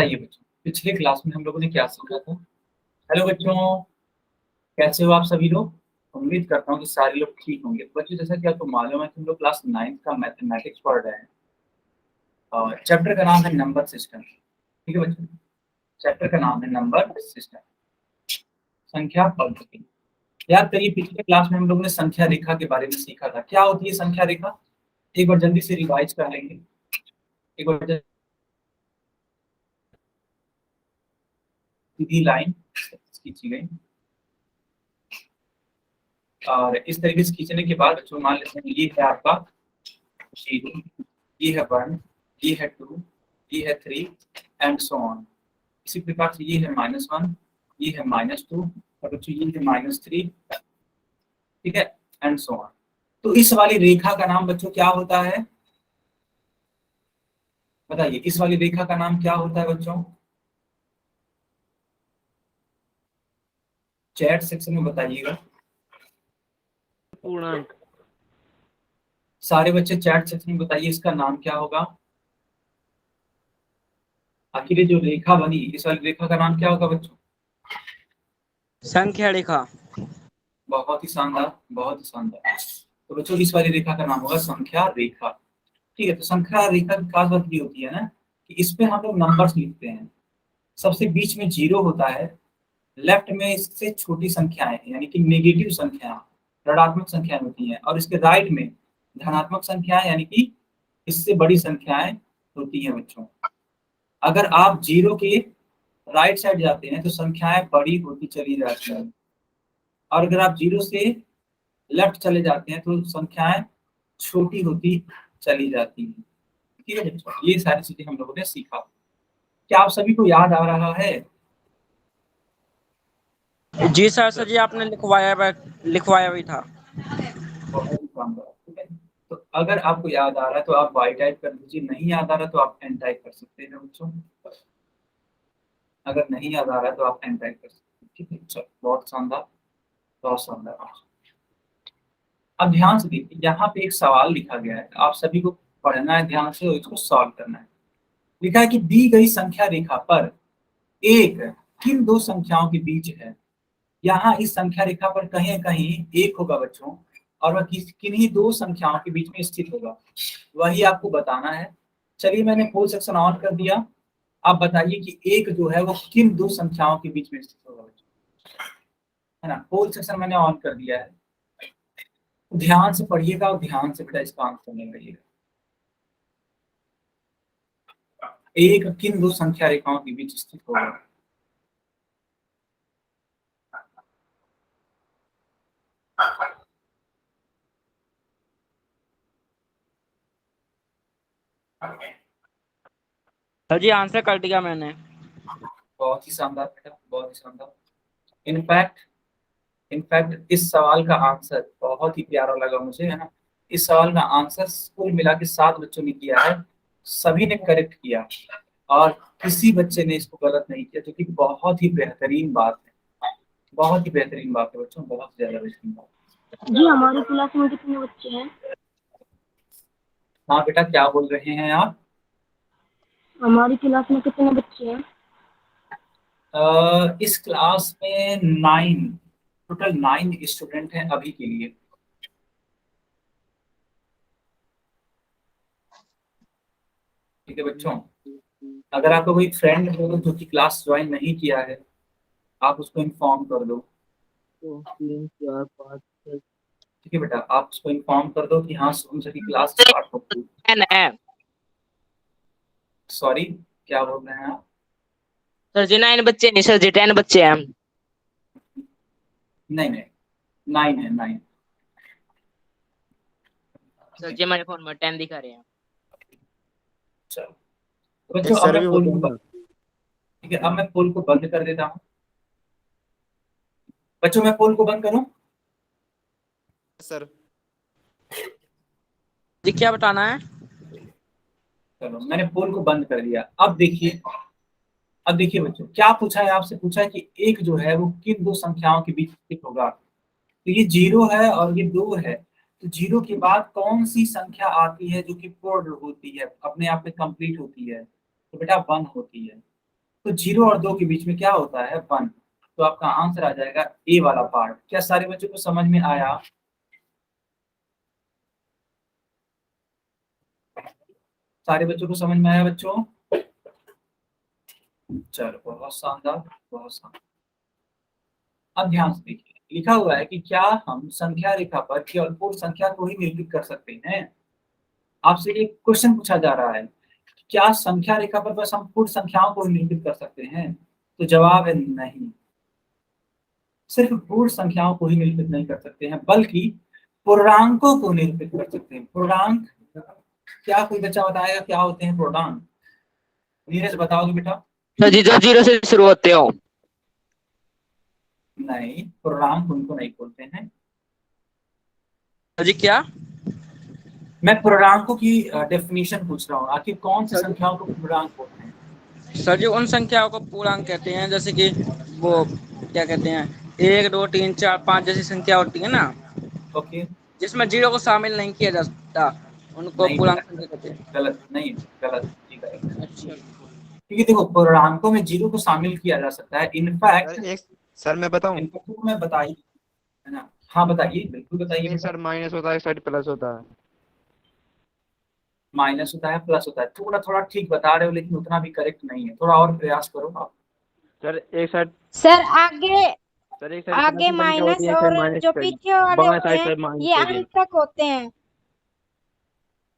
बताइए बच्चों, पिछले क्लास में हम लोगों ने क्या सीखा था। हेलो बच्चों, कैसे हो आप सभी लोग। उम्मीद करता हूँ कि सारे लोग ठीक होंगे। बच्चों, जैसा कि आपको मालूम है कि हम लोग क्लास 9 का मैथमेटिक्स पढ़ रहे हैं और चैप्टर का नाम है नंबर सिस्टम। ठीक है बच्चों, चैप्टर का नाम है नंबर सिस्टम, संख्या पद्धति। याद करिए, पिछले क्लास में हम लोगों ने संख्या रेखा के बारे में सीखा था। क्या होती है संख्या रेखा, एक बार जल्दी से रिवाइज कर लेंगे। एक बार सीधी लाइन खींची गई और इस तरीके से खींचने के बाद बच्चों मान लेते हैं ये है आपका 0, ये है 1, ये है 2, ये है 3 एंड सो ऑन। इसी प्रकार से ये है -1, ये है -2 और बच्चों ये है -3। ठीक है, एंड सो ऑन। तो इस वाली रेखा का नाम बच्चों क्या होता है, बताइए। इस वाली रेखा का नाम क्या होता है बच्चों, चैट सेक्शन में बताइएगा। पूर्णांक। सारे बच्चे चैट सेक्शन में बताइए इसका नाम क्या होगा। आखिर ये जो रेखा बनी, इस वाली रेखा का नाम क्या होगा बच्चों। संख्या रेखा। बहुत ही शानदार, बहुत ही शानदार। तो बच्चों इस वाली रेखा का नाम होगा संख्या रेखा। ठीक है, तो संख्या रेखा की खास बात ये होती है ना कि इस पे हम लोग नंबर्स लिखते हैं। सबसे बीच में 0 होता है, लेफ्ट में इससे छोटी संख्याएं यानी कि नेगेटिव संख्या, ऋणात्मक संख्याएं होती हैं, और इसके राइट में धनात्मक संख्याएं यानी कि इससे बड़ी संख्याएं होती हैं बच्चों। अगर आप 0 के राइट साइड जाते हैं तो संख्याएं बड़ी होती चली जाती हैं, और अगर आप 0 से लेफ्ट चले जाते हैं तो संख्याएं छोटी होती चली जाती हैं। ठीक है बच्चों, ये सारी चीजें हम लोगों ने सीखा। क्या आप सभी को याद आ रहा है। जी सर जी आपने लिखवाया भी था। बहुत ही शानदार। ठीक है, तो अगर आपको याद आ रहा है तो आप वाई टाइप कर दीजिए, नहीं याद आ रहा तो आप एन टाइप कर सकते हैं बच्चों। अगर नहीं याद आ रहा है तो आप एन टाइप कर सकते हैं। ठीक है, चलो बहुत शानदार, बहुत शानदार। अब ध्यान से देखिए, यहाँ पे एक सवाल लिखा गया है, आप सभी को पढ़ना है ध्यान से और इसको सॉल्व करना है। लिखा है कि दी गई संख्या रेखा पर एक किन दो संख्याओं के बीच है। यहाँ इस संख्या रेखा पर कहीं न कहीं एक होगा बच्चों, और वह किन्हीं दो संख्याओं के बीच में स्थित होगा, वही आपको बताना है। चलिए मैंने पोल सेक्शन ऑन कर दिया। आप बताइए कि एक जो है वो किन दो संख्याओं के बीच में स्थित होगा बच्चों, है ना। पोल सेक्शन मैंने ऑन कर दिया है, ध्यान से पढ़िएगा और ध्यान से बेटा इसका आंसर निकालिएगा। एक किन दो संख्या रेखाओं के बीच स्थित होगा। सर जी आंसर कर दिया मैंने। बहुत ही शानदार बेटा, बहुत ही शानदार। इनफैक्ट इनफैक्ट इस सवाल का आंसर बहुत ही प्यारा लगा मुझे, है ना। इस सवाल का आंसर कुल मिला के 7 बच्चों ने किया है, सभी ने करेक्ट किया और किसी बच्चे ने इसको गलत नहीं किया, जो कि बहुत ही बेहतरीन बात है। बहुत ही बेहतरीन बात है बच्चों, बहुत ज्यादा बेहतरीन बात। जी हमारी क्लास में कितने बच्चे हैं। हाँ बेटा, क्या बोल रहे हैं आप। हमारी क्लास में कितने बच्चे हैं। इस क्लास में 9, टोटल 9 स्टूडेंट हैं अभी के लिए। ठीक है बच्चों, अगर आपका कोई फ्रेंड हो जो कि क्लास ज्वाइन नहीं किया है, आप उसको इन्फॉर्म कर दो। 2 3 4 5 6 ठीक है बेटा, आप उसको इन्फॉर्म कर दो कि हाँ सोम की क्लास स्टार्ट होगी। 10 है। सॉरी, क्या बोल रहे हैं आप। सर जी 9 बच्चे नहीं सर जी 10 बच्चे हैं। नहीं नहीं, 9 है, 9। सर जी हमारे फोन में 10 दिखा रहे हैं। चलो तो बच्चों, अब सर मैं भी पोल बोल को ठीक है, अब मैं पोल को बंद कर देता हूँ। बच्चों मैं पोल को बंद करूँ। सर जी क्या बताना है। चलो मैंने पोल को बंद कर दिया। अब देखिए बच्चों, क्या पूछा है आपसे, पूछा है कि एक जो है वो किन दो संख्याओं के बीच स्थित होगा। तो ये 0 है और ये 2 है, तो 0 के बाद कौन सी संख्या आती है जो कि पूर्ण होती है, अपने आप में कंप्लीट होती है। तो बेटा 1 होती है। तो 0 और 2 के बीच में क्या होता है 1, तो आपका आंसर आ जाएगा ए वाला पार्ट। क्या सारे बच्चों को समझ में आया? सारे बच्चों को समझ में आया बच्चों? चलो बहुत शानदार, बहुत शानदार। अब ध्यान से देखिए, लिखा हुआ है कि क्या हम संख्या रेखा पर केवल पूर्ण संख्या को ही निरूपित कर सकते हैं? आपसे एक क्वेश्चन पूछा जा रहा है, क्या संख्या रेखा पर बस हम पूर्ण संख्याओं को ही निरूपित कर सकते हैं? तो जवाब है नहीं, सिर्फ पूर्ण संख्याओं को ही निरूपित नहीं कर सकते हैं, बल्कि पूर्णांकों को निरूपित कर सकते हैं। पूर्णांक, क्या कोई बच्चा बताएगा क्या होते हैं पूर्णांक? नीरज बताओगे बेटा? सर जी, जो 0 से शुरू होते हो। नहीं, पूर्णांक उनको नहीं बोलते हैं। सर जी क्या? मैं पूर्णांकों की डेफिनेशन पूछ रहा हूँ, आखिर कौन सी संख्याओं को पूर्णांक बोलते हैं? सर जी उन संख्याओं को पूर्णांक कहते हैं, जैसे कि वो क्या कहते हैं, 1 2 3 4 5 जैसी संख्या होती है ना, ओके, जिसमें 0 को शामिल नहीं किया जा सकता, उनको नहीं पूर्णांक बेटा, संख्या कहते हैं। गलत, नहीं गलत, ठीक है। अच्छा। क्योंकि देखो पूर्णांकों में 0 को शामिल किया जा सकता है, इनफैक्ट सर एक, सर मैं बताऊं, इनको मैं बताइए, है ना? हाँ बताइए, बिल्कुल बताइए एक बेटा। साइड माइनस होता है, एक साइड प्लस होता है। माइनस होता है, प्लस होता है, थोड़ा थोड़ा ठीक बता रहे हो, लेकिन उतना भी करेक्ट नहीं है, थोड़ा और प्रयास करो आप। सर एक साइड, सर आगे सर एक साइड प्लस आगे की संख्या होती माइनस है, एक साइड और माइनस जो की संख्या, पीछे वाले बाएं होते साइड हैं से माइनस ये होती है। अंत तक होते हैं।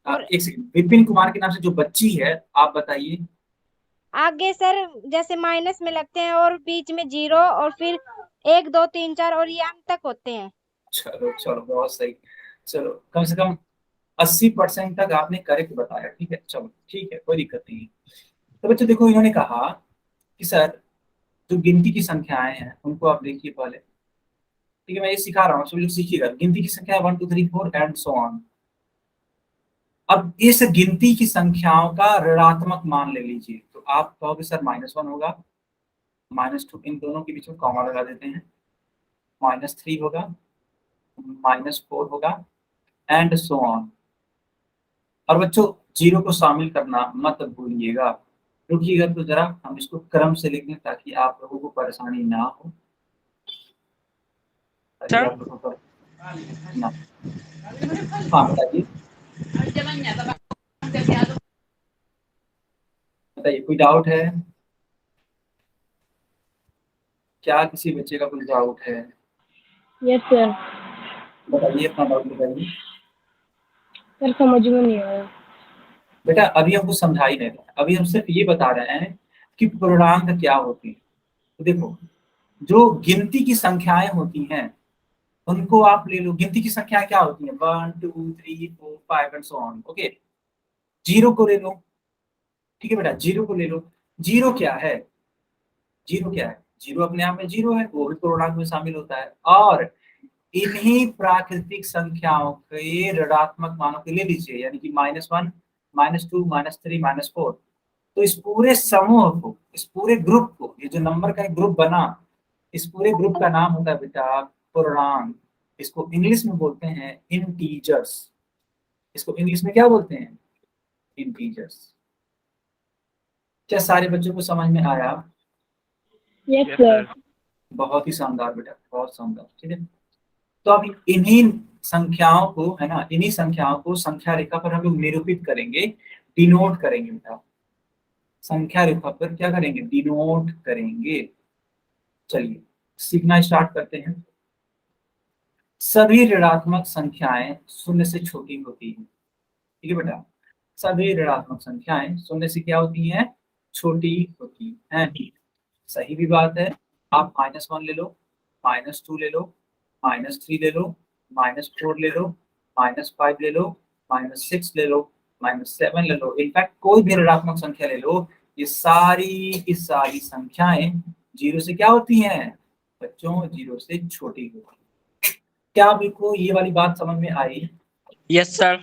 और एक सेकंड, विपिन कुमार के नाम से जो बच्ची है, आप बताइए। आगे सर जैसे माइनस में लगते हैं और बीच में 0 और फिर 1 2 3 4 और ये अंत तक होते हैं। चलो चलो बहुत सही, चलो कम से कम 80% तक आपने करेक्ट बताया, ठीक है, चलो ठीक है, कोई दिक्कत नहीं है। तो बच्चों देखो, इन्होंने कहा कि सर जो गिनती की संख्याएं हैं उनको आप देखिए पहले, ठीक है, मैं ये सिखा रहा हूँ, सभी लोग सीखिएगा। गिनती की संख्या 1 2 3 4 एंड सो ऑन। अब इस गिनती की संख्याओं का ऋणात्मक मान ले लीजिए, तो आप कहोगे सर -1 होगा, -2, इन दोनों के बीच में कॉमा लगा देते हैं, -3 होगा, -4 होगा, एंड सो ऑन। और बच्चों 0 को शामिल करना मत भूलिएगा। रुकिएगा तो जरा हम इसको क्रम से लिख दें ताकि आप लोगों को परेशानी ना हो, ताकि सर आप लोगों को ना। हाँ बताइए, बताइए कोई डाउट है क्या? किसी बच्चे का कोई डाउट है? Yes sir. बताइए अपना डाउट बताइए। सर समझ में नहीं आया। बेटा अभी हमको समझा ही नहीं रहे, अभी हम सिर्फ ये बता रहे हैं कि पूर्णांक क्या होती है। तो देखो, जो गिनती की संख्याएं होती हैं उनको आप ले लो। गिनती की संख्याएं क्या होती हैं? 1 2 3 4 5 एंड सो ऑन। ओके, 0 को ले लो, ठीक है बेटा, 0 को ले लो। 0 क्या है? 0 क्या है? 0 अपने आप में 0 है, वो भी पूर्णांक में शामिल होता है। और इन्हीं प्राकृतिक संख्याओं के ऋणात्मक मानों के ले लीजिए, यानी कि -1 -2 -3 -4। तो इस पूरे समूह को, इस पूरे ग्रुप को, ये जो नंबर का एक ग्रुप बना, इस पूरे ग्रुप का नाम होता है बेटा पूर्णांक। इसको इंग्लिश में बोलते हैं इंटीजर्स। इसको इंग्लिश में क्या बोलते हैं? इंटीजर्स। क्या सारे बच्चों को समझ में आया? Yes yes sir. सर। बहुत ही शानदार बेटा, बहुत शानदार, ठीक है। तो अब इन्हीं संख्याओं को, है ना, इन्हीं संख्याओं को संख्या रेखा पर हम लोग निरूपित करेंगे, डिनोट करेंगे बेटा। संख्या रेखा पर क्या करेंगे? डिनोट करेंगे। चलिए सीखना स्टार्ट करते हैं। सभी ऋणात्मक संख्याएं शून्य से छोटी होती हैं, ठीक है बेटा। सभी ऋणात्मक संख्याएं शून्य से क्या होती हैं? छोटी होती हैं। सही भी बात है। आप -1 ले लो, -2 ले लो, -3 ले लो, -4 ले लो, -5 ले लो, -6 ले लो, -7 ले लो, इनफैक्ट कोई भी ऋणात्मक संख्या ले लो, ये सारी की सारी संख्याएं 0 से क्या होती हैं बच्चों? 0 से छोटी होती हैं। क्या आपको ये वाली बात समझ में आई? Yes sir.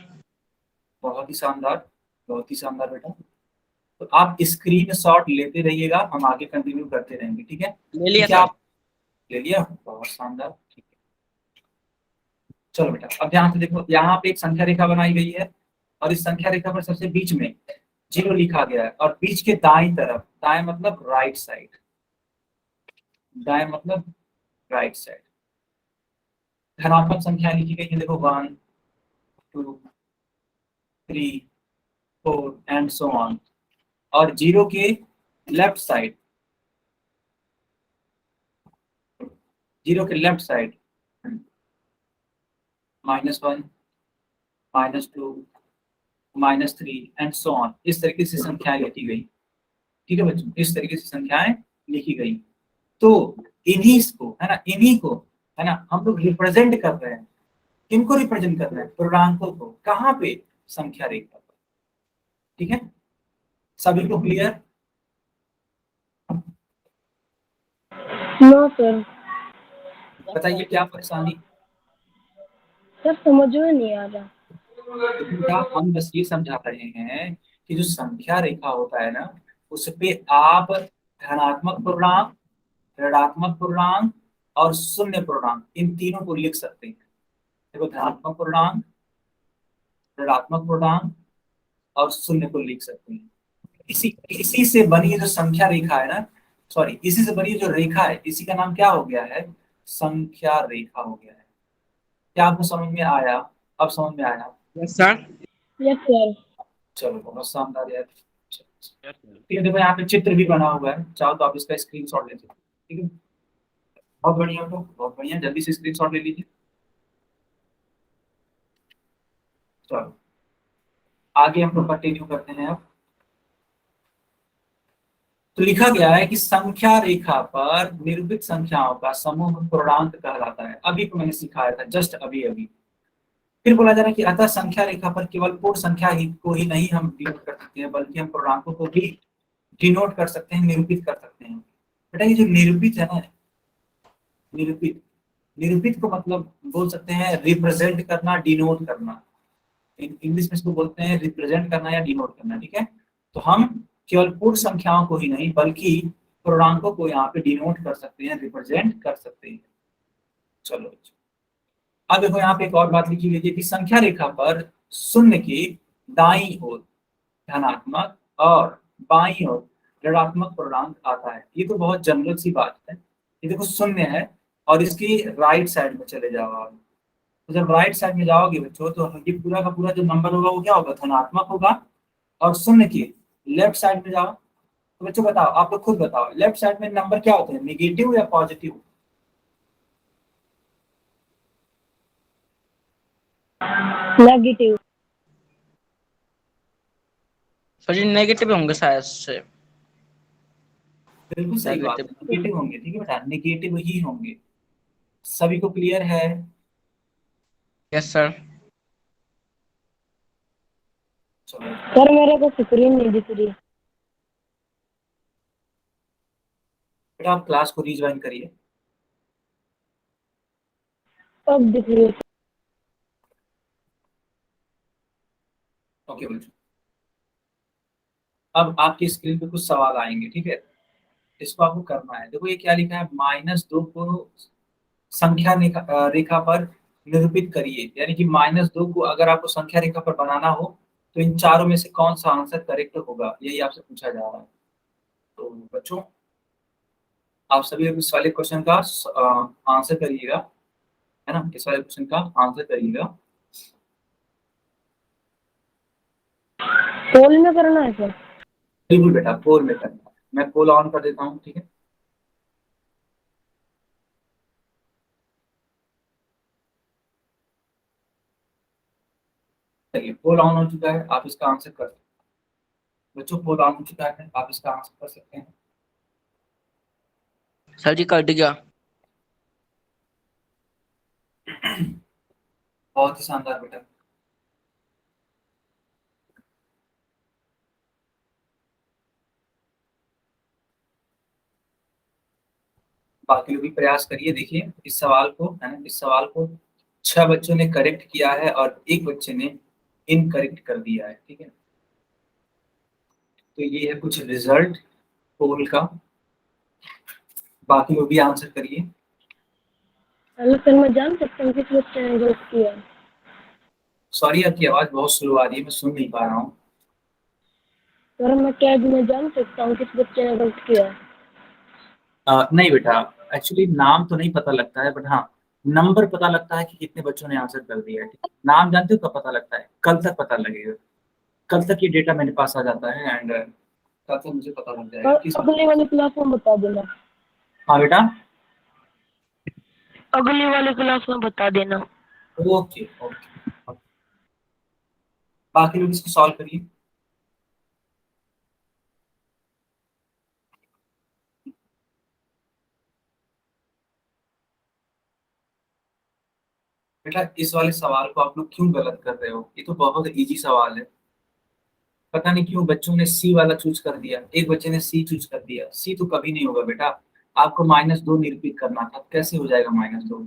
बहुत ही शानदार, बहुत ही शानदार बेटा। तो आप स्क्रीन शॉट लेते रहिएगा, हम आगे कंटिन्यू करते रहेंगे, ठीक है? ले लिया क्या सर। आप ले लिया? बहुत शानदार, ठीक है। चलो बेटा अब ध्यान से देखो, यहाँ पे एक संख्या रेखा बनाई गई है और इस संख्या रेखा पर सबसे बीच में जीरो लिखा गया है और बीच के दाएं तरफ, दाएं मतलब राइट साइड, दाएं मतलब राइट साइड धनात्मक संख्या लिखी गई है। देखो 1 2 3 4 एंड सो ऑन। और जीरो के लेफ्ट साइड, जीरो के left side -1 -2 -3 and so on, इस तरीके से संख्याएं लिखी गई। ठीक है बच्चों, इस तरीके से संख्याएं लिखी गई। तो इन्हीं को है ना, इन्हीं को है ना हम लोग रिप्रेजेंट कर रहे हैं। किनको रिप्रेजेंट कर रहे हैं? पूर्णांकों को। कहाँ पे? संख्या रेखा पर। ठीक है, सभी को क्लियर? No sir. बताइए क्या परेशानी? सर समझ में नहीं आ रहा। तो बेटा हम बस ये समझा रहे हैं कि जो संख्या रेखा होता है ना, उस पे आप धनात्मक पूर्णांक, ऋणात्मक पूर्णांक और शून्य पूर्णांक, इन तीनों को लिख सकते हैं। देखो धनात्मक पूर्णांक, ऋणात्मक पूर्णांक और शून्य को लिख सकते हैं। इसी से बनी जो संख्या रेखा है ना, सॉरी, इसी से बनी जो रेखा है, इसी का नाम क्या हो गया है? संख्या रेखा हो गया है। क्या आपको समझ में आया? अब समझ में आया? Yes sir. Yes sir. चलो बहुत शानदार यार। ठीक है, देखो यहाँ पे चित्र भी बना हुआ है, चाहो तो आप इसका स्क्रीनशॉट ले सकते। ठीक है, बहुत बढ़िया, तो बहुत बढ़िया, जल्दी से स्क्रीनशॉट ले लीजिए। चलो आगे हम लोग कंटिन्यू करते हैं। अब तो लिखा गया है कि संख्या रेखा पर निरूपित संख्याओं का समूह पूर्णांक कहलाता है। अभी तो मैंने सिखाया था, जस्ट अभी अभी। फिर बोला जा रहा है कि अतः संख्या रेखा पर केवल पूर्ण संख्या ही को ही नहीं हम डिनोट कर सकते हैं, बल्कि हम पूर्णांकों को भी डिनोट कर सकते हैं, निरूपित कर सकते हैं। बेटा ये जो निरूपित है ना, निरूपित, निरूपित को मतलब बोल सकते हैं रिप्रेजेंट करना, डिनोट करना। इंग्लिश में इसको बोलते हैं रिप्रेजेंट करना या डिनोट करना। ठीक है, तो हम केवल पूर्ण संख्याओं को ही नहीं बल्कि पूर्णांकों को यहाँ पे डिनोट कर सकते हैं, रिप्रेजेंट कर सकते हैं। चलो अब देखो यहाँ पे एक और बात लिखी गई है कि संख्या रेखा पर शून्य की दाईं ओर धनात्मक और बाईं ओर ऋणात्मक पूर्णांक आता है। ये तो बहुत जनरल सी बात है। ये देखो शून्य है और इसकी राइट साइड में चले जाओ आप। तो जब राइट साइड में जाओगे बच्चों, तो ये पूरा का पूरा जो नंबर होगा वो क्या होगा? धनात्मक होगा। और शून्य की लेफ्ट साइड में जाओ, तो बच्चों बताओ, आप लोग खुद बताओ, लेफ्ट साइड में नंबर क्या होते हैं? नेगेटिव या पॉजिटिव? नेगेटिव। सर जी नेगेटिव होंगे शायद से। बिल्कुल सही बात है, नेगेटिव होंगे। ठीक है बेटा, नेगेटिव ही होंगे। सभी को क्लियर है? Yes sir. चलो सर मेरे को स्क्रीन नहीं दिख रही। बेटा आप क्लास को रीज्वाइन करिए। अब दिख रही है। ओके बच्चों, अब आपकी स्क्रीन पे कुछ सवाल आएंगे। ठीक है, इसको आपको करना है। देखो ये क्या लिखा है? -2 को संख्या रेखा पर निरूपित करिए। यानी कि -2 को अगर आपको संख्या रेखा पर बनाना हो तो इन चारों में से कौन सा आंसर करेक्ट होगा, यही आपसे पूछा जा रहा है। तो बच्चों आप सभी इस वाले क्वेश्चन का आंसर करिएगा, है ना, इस वाले क्वेश्चन का आंसर करिएगा। पोल में करना है सर? बिल्कुल बेटा, पोल में करना है। मैं पोल ऑन कर देता हूँ। ठीक है, चलिए पोल ऑन हो चुका है, आप इसका आंसर कर सकते हैं। बच्चों पोल ऑन हो चुका है, आप इसका आंसर कर सकते हैं। सर जी कट गया। बहुत ही शानदार बेटा। बाकी लोग भी प्रयास करिए। देखिए इस सवाल को, है ना, इस सवाल को 6 बच्चों ने करेक्ट किया है और 1 बच्चे ने इनकरेक्ट कर दिया है। ठीक है, तो ये है कुछ रिजल्ट पोल का। बाकी लोग भी आंसर करिए। हेलो सर, मैं जान सकता हूँ किस बच्चे ने गलत किया? सॉरी आपकी आवाज बहुत स्लो आ रही है, मैं सुन नहीं पा रहा हूँ। सर मैं क्या मैं जान सकता हूँ किस बच्चे ने गलत किया है? नहीं बेटा, एक्चुअली नाम तो नहीं पता लगता है, बट हाँ नंबर पता लगता है कि कितने बच्चों ने आंसर कर दिया है। नाम जानते हो कब पता लगता है? कल तक पता लगेगा। कल तक ये डेटा मेरे पास आ जाता है एंड कल तक मुझे पता लग जाएगा और किस। अगली वाली क्लास में बता देना। हाँ बेटा। अगली वाली क्लास में बता देना। Okay okay. बाकी लोग इसको सॉल्व करिए। बेटा इस वाले सवाल को आप लोग क्यों गलत कर रहे हो? ये तो बहुत इजी सवाल है। पता नहीं क्यों बच्चों ने सी वाला चूज कर दिया, एक बच्चे ने सी चूज कर दिया। सी तो कभी नहीं होगा बेटा। आपको -2 निरूपित करना था, कैसे हो जाएगा -2?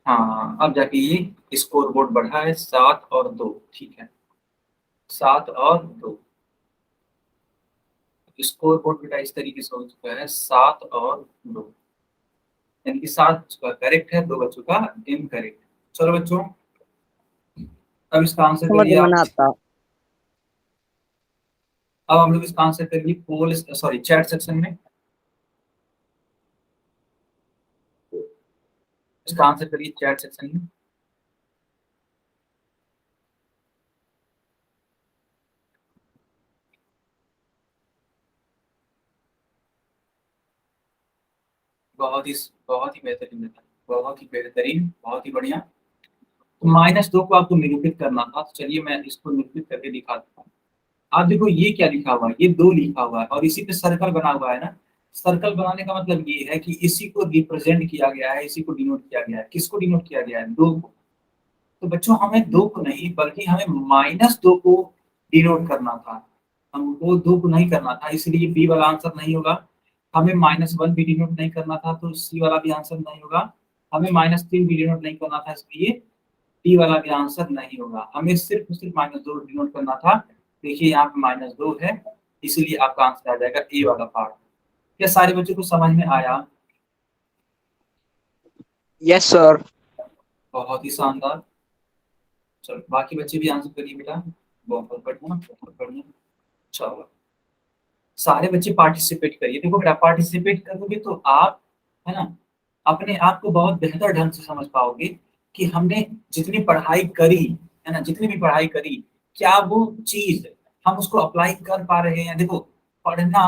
हाँ अब जाके ये स्कोर बोर्ड बढ़ा है 7 और 2, ठीक है 7 और 2। स्कोर बोर्ड बेटा इस तरीके से हो चुका है 7 और 2, यानी कि 7 का करेक्ट है, 2 बच्चों का इनकरेक्ट। चलो बच्चों अब इसका आंसर समझ करिए में आप। ना आता। अब हम लोग इसका आंसर करिए पोल सॉरी चैट सेक्शन में। इसका आंसर करिए चैट सेक्शन में। बहुत ही बेहतरीन बेटा, बहुत ही बेहतरीन, बहुत ही बढ़िया। तो -2 को आपको निरूपित करना था, तो चलिए मैं इसको निरूपित करके दिखाता हूँ। आप देखो ये क्या लिखा हुआ है, ये 2 लिखा हुआ है और इसी पे सर्कल बना हुआ है ना। सर्कल बनाने का मतलब ये है कि इसी को रिप्रेजेंट किया गया है, इसी को डिनोट किया गया है। किसको डिनोट किया गया है? 2 को। तो बच्चों हमें 2 को नहीं बल्कि हमें -2 को डिनोट करना था। हमको 2 को नहीं करना था, इसलिए बी वाला आंसर नहीं होगा। हमें -1 भी डिनोट नहीं करना था, तो सी वाला भी आंसर नहीं होगा। हमें -3 भी डिनोट नहीं करना था, इसलिए डी वाला भी आंसर नहीं होगा। हमें सिर्फ और सिर्फ -2 डिनोट करना था। देखिए यहाँ पे -2 है, इसीलिए आपका आंसर आ जाएगा ए वाला पार्ट। क्या सारे बच्चों को समझ में आया? Yes sir. बहुत ही शानदार। चलो बाकी बच्चे भी आंसर करिए बेटा। बहुत बढ़िया, बहुत बढ़िया। चलो सारे बच्चे पार्टिसिपेट करिए। देखो बेटा पार्टिसिपेट करोगे तो आप, है ना, अपने आप को बहुत बेहतर ढंग से समझ पाओगे कि हमने जितनी पढ़ाई करी, है ना, जितनी भी पढ़ाई करी, क्या वो चीज हम उसको अप्लाई कर पा रहे हैं। देखो पढ़ना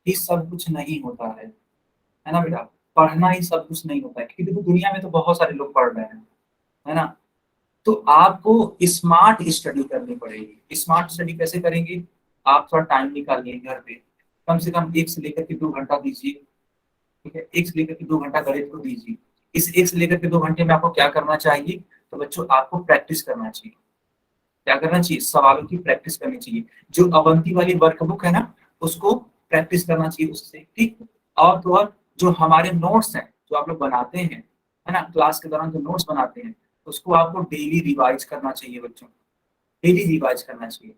ही सब कुछ नहीं होता है ना बेटा। पढ़ना ही सब कुछ नहीं होता है, क्योंकि देखो दुनिया में तो बहुत सारे लोग पढ़ रहे हैं, है ना। तो आपको स्मार्ट स्टडी करनी पड़ेगी। स्मार्ट स्टडी कैसे करेंगे? आप थोड़ा टाइम निकालिए घर पे, कम से कम 1 से लेकर के 2 घंटा दीजिए, ठीक है 1 से लेकर के 2 घंटा गणित को दीजिए। इस 1 से लेकर के 2 घंटे में आपको क्या करना चाहिए? तो बच्चों आपको प्रैक्टिस करना चाहिए। क्या करना चाहिए? सवालों की प्रैक्टिस करनी चाहिए। जो अवंती वाली वर्कबुक है ना, उसको प्रैक्टिस करना चाहिए उससे, ठीक। और तो और जो हमारे नोट्स हैं जो आप लोग बनाते हैं, है ना, क्लास के दौरान जो नोट्स बनाते हैं, उसको आपको डेली रिवाइज करना चाहिए बच्चों, डेली रिवाइज करना चाहिए।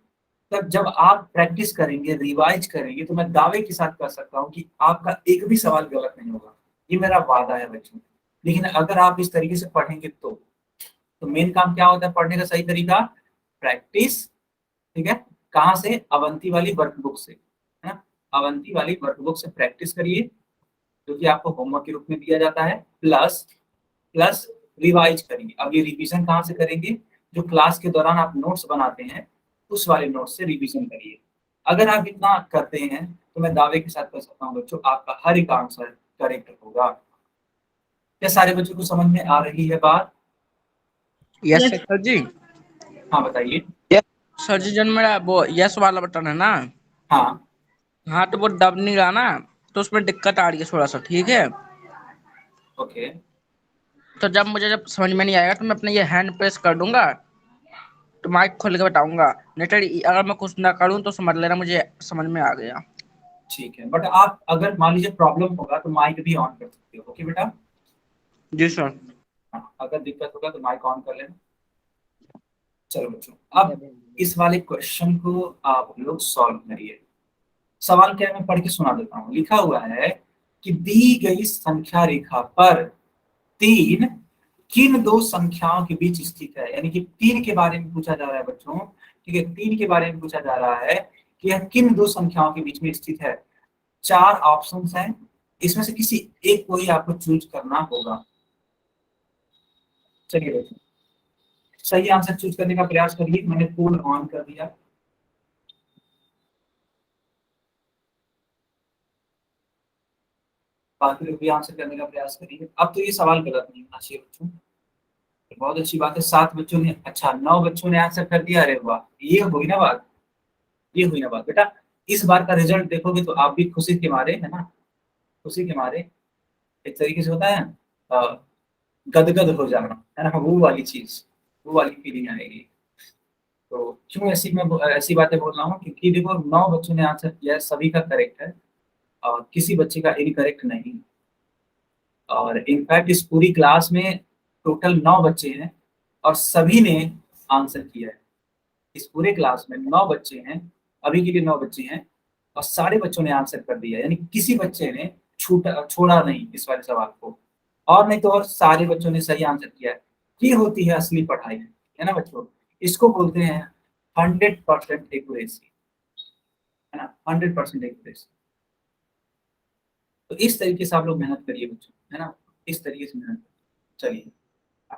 तब जब आप प्रैक्टिस करेंगे, रिवाइज करेंगे, तो मैं दावे के साथ कह सकता हूँ कि आपका एक भी सवाल गलत नहीं होगा। ये मेरा वादा है बच्चों। लेकिन अगर आप इस तरीके से पढ़ेंगे तो मेन काम क्या होता है पढ़ने का सही तरीका? प्रैक्टिस, ठीक है। कहाँ से? अवंती वाली वर्कबुक से, है ना। अवंती वाली वर्कबुक से प्रैक्टिस करिए, जो कि आपको होमवर्क के रूप में दिया जाता है, प्लस प्लस रिवाइज करिए। अब ये रिवीजन कहाँ से करेंगे? जो क्लास के दौरान आप नोट्स बनाते हैं, उस वाले नोट्स से रिवीजन करिए। अगर आप इतना करते हैं तो मैं दावे के साथ कह सकता हूँ बच्चों आपका हर एक आंसर करेक्ट होगा। क्या सारे बच्चों को समझ में आ रही है बात? यस सर जी। हाँ बताइए। सर जी जब मेरा वो यस वाला बटन है ना, हाँ हाँ तो वो दब नहीं रहा ना, तो उसमें दिक्कत आ रही है थोड़ा सा, ठीक है। ओके। तो जब समझ में नहीं आएगा तो मैं अपने ये हैंड प्रेस कर दूंगा, तो माइक खोल के बताऊंगा। नहीं तो अगर मैं कुछ ना करूँ तो समझ लेना मुझे समझ में आ गया। ठीक है, बट आप अगर मान लीजिए प्रॉब्लम होगा तो माइक भी ऑन कर सकते हो, ओके बेटा। जी सर। हाँ, अगर दिक्कत होगा तो माइक ऑन कर लेना। चलो बच्चों अब इस वाले क्वेश्चन को आप लोग सॉल्व करिए। सवाल क्या है मैं पढ़ के सुना देता हूँ। लिखा हुआ है कि दी गई संख्या रेखा पर 3 किन दो संख्याओं के बीच स्थित है, यानी कि 3 के बारे में पूछा जा रहा है बच्चों। ठीक है, 3 के बारे में पूछा जा रहा है कि यह किन दो संख्याओं के बीच में स्थित है। 4 ऑप्शंस हैं, इसमें से किसी एक को ही आपको चूज करना होगा। चलिए बच्चों, सही आंसर चूज करने का प्रयास करिए। मैंने पोल ऑन कर दिया। बाकी लोग भी आंसर करने का प्रयास करिए। अब तो ये सवाल गलत नहीं होना चाहिए बच्चों। बहुत अच्छी बात है, 7 बच्चों ने, अच्छा 9 बच्चों ने आंसर कर दिया। अरे वाह, ये हुई ना बात, ये हुई ना बात। बेटा इस बार का रिजल्ट देखोगे तो आप भी खुशी के मारे, है ना, खुशी के मारे एक तरीके से होता है गदगद हो जाना, है ना, वो वाली चीज, वो वाली फीलिंग आएगी। तो क्यों ऐसी बातें बोल रहा हूँ, क्योंकि देखो 9 बच्चों ने आंसर किया है, सभी का करेक्ट है और किसी बच्चे का इनकरेक्ट नहीं। और इनफैक्ट इस पूरी क्लास में टोटल 9 बच्चे हैं और सभी ने आंसर किया है। इस पूरे क्लास में 9 बच्चे हैं, अभी के लिए 9 बच्चे हैं और सारे बच्चों ने आंसर कर दिया, यानी किसी बच्चे ने छोड़ा नहीं इस वाले सवाल को। और नहीं तो और सारे बच्चों ने सही आंसर किया है। ये होती है असली पढ़ाई, है ना बच्चों। इसको बोलते हैं 100% एक्यूरेसी, है ना, 100% एक्यूरेसी। तो इस तरीके से आप लोग मेहनत करिए बच्चों, है ना, इस तरीके से मेहनत करिए। चलिए,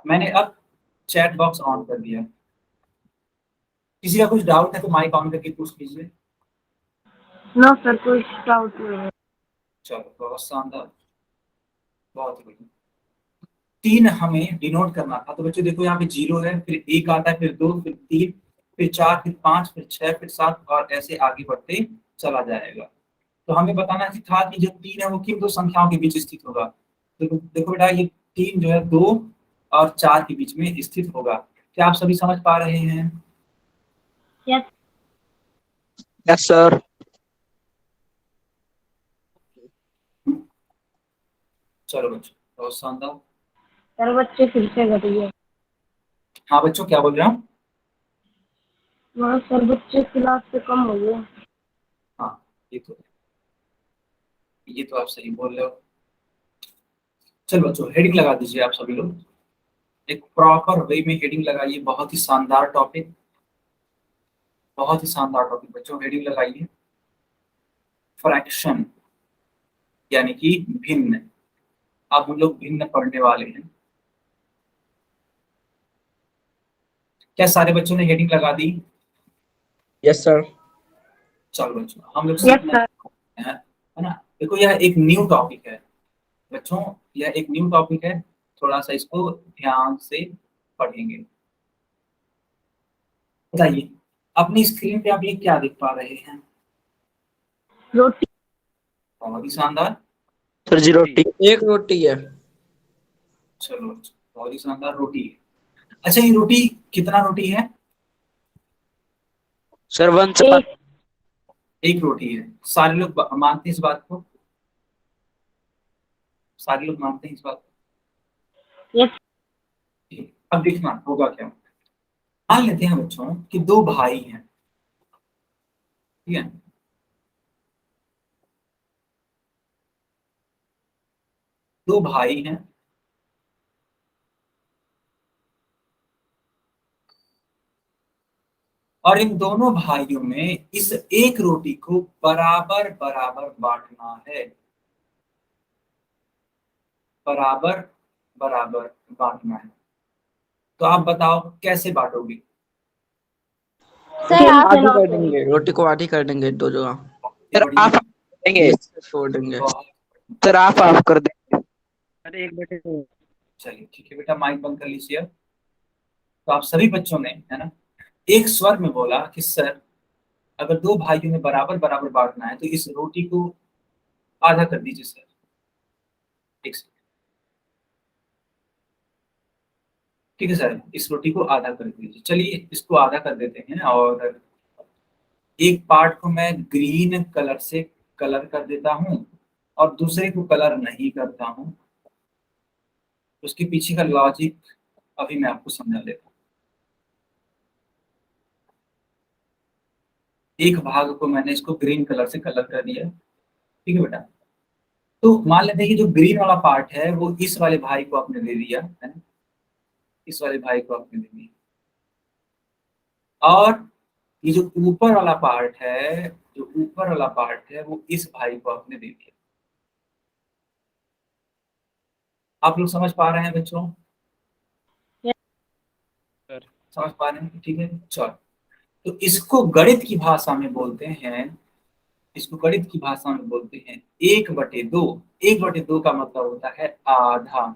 मैंने अब चैट बॉक्स ऑन कर दिया। किसी का कुछ डाउट है तो माइक ऑन करके पूछ लीजिए। नो सर, कोई डाउट नहीं है। चलो, बहुत शानदार, बहुत बढ़िया। 3 हमें डिनोट करना था, तो बच्चों देखो यहाँ पे 0 है, फिर 1 आता है, फिर 2, फिर 3, फिर 4, फिर 5, फिर 6, फिर 7 और ऐसे आगे बढ़ते चला जाएगा। तो हमें बताना था कि जो 3 है वो किन दो संख्याओं के बीच स्थित होगा। देखो बेटा, ये 3 जो है 2 और 4 के बीच में स्थित होगा। क्या आप सभी समझ पा रहे हैं? Yes yes sir. चलो बच्चों, बहुत शानदार। सर, बच्चे फिर से घट गए। हाँ बच्चों, क्या बोल रहे हो? वहाँ सर बच्चे क्लास से कम हो गए। हाँ, ये तो आप सही बोल रहे हो। चलो बच्चों, हेडिंग लगा दीजिए आप सभी लोग, एक प्रॉपर वे में हेडिंग लगाइए। बहुत ही शानदार टॉपिक, बहुत ही शानदार टॉपिक बच्चों, हेडिंग लगाइए। फ्रैक्शन यानी कि भिन्न। अब हम लोग भिन्न पढ़ने वाले हैं। क्या सारे बच्चों ने हेडिंग लगा दी? Yes sir. चलो बच्चों, हम लोग यस सीखना सर। है ना। देखो यह एक न्यू टॉपिक है बच्चों, यह एक न्यू टॉपिक है। थोड़ा सा इसको ध्यान से पढ़ेंगे। बताइए, अपनी स्क्रीन पे आप ये क्या देख पा रहे हैं? रोटी। बहुत ही शानदार। सर जी रोटी, एक रोटी है। चलो, बहुत ही शानदार, रोटी है। अच्छा, ये रोटी कितना रोटी है? सर 1 चपाती। एक रोटी है। सारे लोग मानते हैं इस बात को? सारे लोग मानते हैं इस बात यस को? अब देखना होगा क्या। मान लेते हैं बच्चों कि 2 भाई हैं, ठीक है। 2 भाई हैं और इन दोनों भाइयों में इस एक रोटी को बराबर बराबर बांटना है। बराबर बराबर बांटना है। तो आप बताओ कैसे बांटोगे? सर आप आधी कर देंगे, रोटी को आधी कर देंगे 2 जगह। सर आप देंगे, छोड़ देंगे। सर आप कर देंगे। अरे एक बेटे को। चलिए ठीक है बेटा, माइक बंद कर लीजिए। तो आप सभी बच्चों ने, है ना, एक स्वर में बोला कि सर अगर 2 भाइयों में बराबर बराबर बांटना है तो इस रोटी को आधा कर दीजिए सर। एक सेकंड, ठीक है सर, इस रोटी को आधा कर दीजिए। चलिए इसको आधा कर देते हैं और एक पार्ट को मैं ग्रीन कलर से कलर कर देता हूँ और दूसरे को कलर नहीं करता हूँ। उसके पीछे का लॉजिक अभी मैं आपको समझा देता हूँ। एक भाग को मैंने इसको ग्रीन कलर से कलर कर दिया, ठीक है बेटा। तो मान लेते हैं कि जो ग्रीन वाला पार्ट है वो इस वाले भाई को आपने दे दिया, है ना। इस वाले भाई को आपने दे दिया। और ये जो ऊपर वाला पार्ट है, जो ऊपर वाला पार्ट है वो इस भाई को आपने दे दिया। आप लोग समझ पा रहे हैं बच्चों? सर समझ पा रहे हैं? ठीक है, चलो। तो इसको गणित की भाषा में बोलते हैं, इसको गणित की भाषा में बोलते हैं 1/2। 1/2 का मतलब होता है आधा।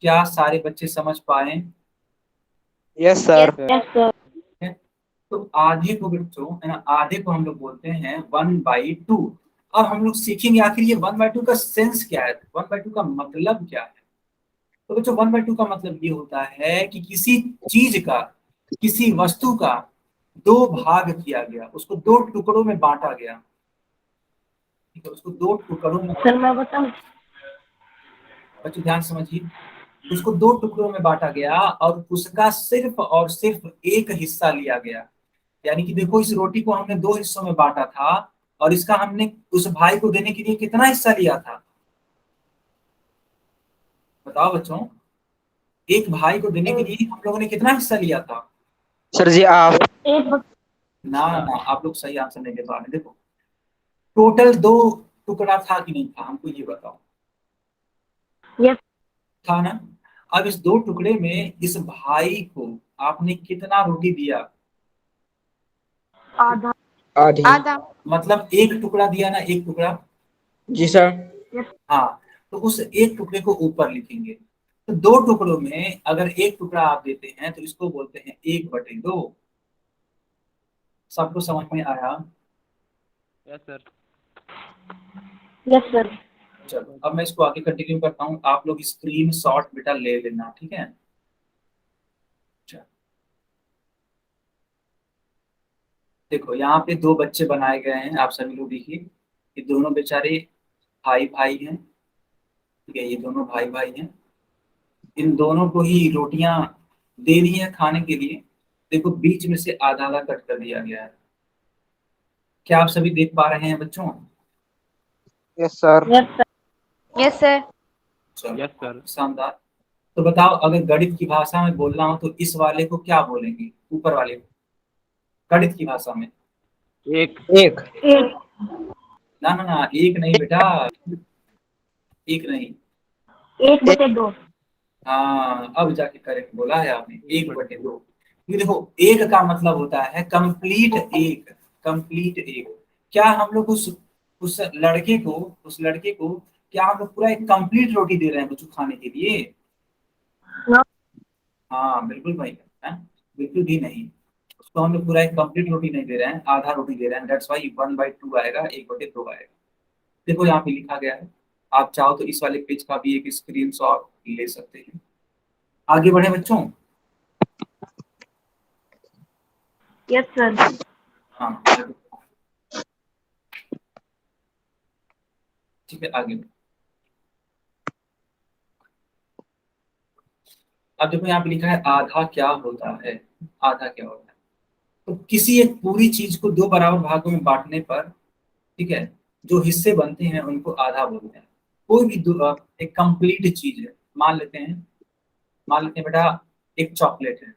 क्या सारे बच्चे समझ पाए? Yes sir. Yes sir. है? तो आधे को बच्चों है ना, आधे को हम लोग बोलते हैं 1/2। अब हम लोग सीखेंगे आखिर ये 1/2 का सेंस क्या है, 1/2 का मतलब क्या है। तो बच्चों 1/2 का मतलब ये होता है कि किसी चीज का, किसी वस्तु का दो भाग किया गया, उसको दो टुकड़ों में बांटा गया। ठीक है, उसको दो टुकड़ों में, सर मैं बताऊं? बच्चों ध्यान समझिए, उसको दो टुकड़ों में बांटा गया और उसका सिर्फ और सिर्फ एक हिस्सा लिया गया। यानी कि देखो, इस रोटी को हमने दो हिस्सों में बांटा था और इसका हमने उस भाई को देने के लिए कितना हिस्सा लिया था, बताओ बच्चों। एक भाई को देने के लिए हम लोगों ने कितना हिस्सा लिया था? सर जी आप। एक ना ना, आप लोग सही आंसर नहीं दे पा रहे। देखो, टोटल दो टुकड़ा था कि नहीं था, हमको ये बताओ। यस था ना? अब इस दो टुकड़े में इस भाई को आपने कितना रोटी दिया? आधा। आधी। आधा। मतलब एक टुकड़ा दिया ना, एक टुकड़ा। जी सर। हाँ, तो उस एक टुकड़े को ऊपर लिखेंगे। तो दो टुकड़ों में अगर एक टुकड़ा आप देते हैं तो इसको बोलते हैं 1/2। सबको समझ में आया? Yes sir. Yes sir. चलो अब मैं इसको आगे कंटिन्यू करता हूँ, आप लोग स्क्रीन शॉट बेटा ले लेना, ठीक है। चलो, देखो यहाँ पे दो बच्चे बनाए गए हैं, आप सभी लोग देखिए। ये दोनों बेचारे भाई भाई हैं, ठीक है, ये दोनों भाई भाई हैं। इन दोनों को ही रोटियां दे दी हैं खाने के लिए। देखो बीच में से आधा आधा कट कर दिया गया है। क्या आप सभी देख पा रहे हैं बच्चों? Yes sir. Yes sir. Yes sir. चलो, यस सर। शानदार। तो बताओ, अगर गणित की भाषा में बोलना हो तो इस वाले को क्या बोलेंगे, ऊपर वाले को, गणित की भाषा में? एक। एक। एक। ना ना ना, एक नहीं बेटा, एक नहीं। 1/2। हाँ, अब जाके करेक्ट बोला है आपने, 1/2। ये देखो, एक का मतलब होता है कंप्लीट एक, कंप्लीट एक। क्या हम लोग उस लड़के को, उस लड़के को क्या हम लोग पूरा एक कंप्लीट रोटी दे रहे हैं बच्चों खाने के लिए? नो। हाँ बिल्कुल भाई, है? बिल्कुल भी नहीं। उसको हम लोग पूरा एक कंप्लीट रोटी नहीं दे रहे हैं, आधा रोटी दे रहे हैं। दैट्स वाई 1/2 आएगा, 1/2 आएगा। देखो यहाँ पे लिखा गया है। आप चाहो तो इस वाले पेज का भी एक स्क्रीनशॉट ले सकते हैं। आगे बढ़े बच्चों। Yes sir. हाँ ठीक है, आगे बढ़े। अब देखो यहाँ पे लिखा है आधा क्या होता है, आधा क्या होता है। तो किसी एक पूरी चीज को दो बराबर भागों में बांटने पर, ठीक है, जो हिस्से बनते हैं उनको आधा बोलते हैं। कोई भी एक कंप्लीट चीज है, मान लेते हैं, मान लेते हैं बेटा, एक चॉकलेट है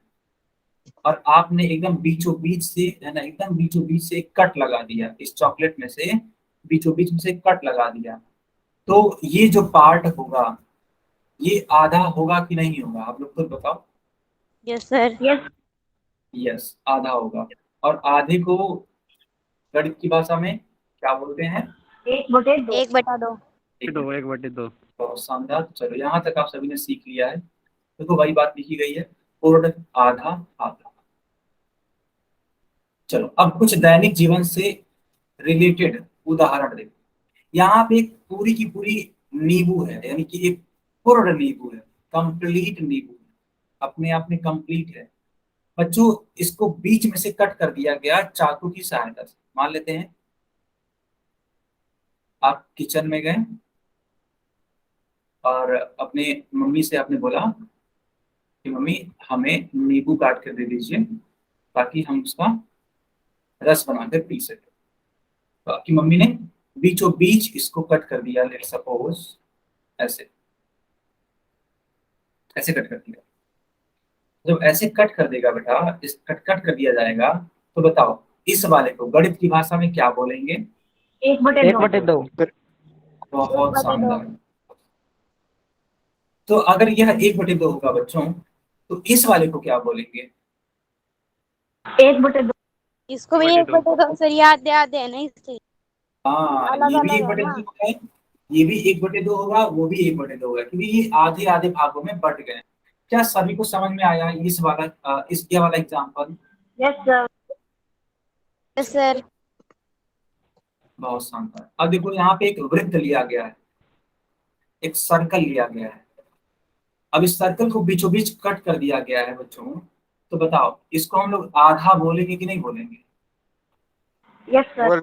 और आपने एकदम बीचों बीच से, है ना, एकदम बीचों बीच से एक कट लगा दिया, इस चॉकलेट में से बीचों बीच में से एक कट लगा दिया। तो ये जो पार्ट होगा ये आधा होगा कि नहीं होगा, आप लोग खुद बताओ। Yes sir. यस। यस, आधा होगा। और आधे को गणित की भाषा में क्या बोलते हैं? 1/2। 1/2। एक। 1/2। बहुत शानदार। चलो यहाँ तक आप सभी ने सीख लिया है। देखो वही बात लिखी गई है, पूर्ण, आधा, आधा। चलो अब कुछ दैनिक जीवन से रिलेटेड उदाहरण देखो। यहाँ पे एक पूरी की पूरी नींबू है, यानी कि एक पूर्ण नींबू है, कंप्लीट नींबू है, अपने आप में कंप्लीट है। बच्चों इसको बीच में से कट कर दिया गया चाकू की सहायता से। मान लेते हैं आप किचन में गए और अपने मम्मी से आपने बोला कि मम्मी हमें नींबू काट कर दे दीजिए ताकि हम उसका रस बनाकर पी सके। तो आपकी मम्मी ने बीचों बीच इसको कट कर दिया, लेट सपोज ऐसे। ऐसे कट कर दिया। जब ऐसे कट कर देगा बेटा, इस कट कर दिया जाएगा, तो बताओ इस वाले को गणित की भाषा में क्या बोलेंगे? 1/2। बहुत शानदार। तो अगर यह 1/2 होगा बच्चों, तो इस वाले को क्या बोलेंगे? 1/2। इसको भी 1/2 सर, याद याद है ना इसलिए। हाँ, अलग ये भी अलग एक है बटे ना। दो है, ये भी 1/2 होगा, वो भी 1/2 होगा, क्योंकि ये आधे आधे भागों में बट गए। क्या सभी को समझ में आया इस वाला ये वाला example? Yes sir. Yes sir. बहुत शानदार। अब देखो यहाँ पे एक वृत्त लिया गया है, एक सर्कल लिया गया है। अब इस सर्कल को बीचों बीच कट कर दिया गया है बच्चों। तो बताओ इसको हम लोग आधा बोलेंगे कि नहीं बोलेंगे? Yes sir.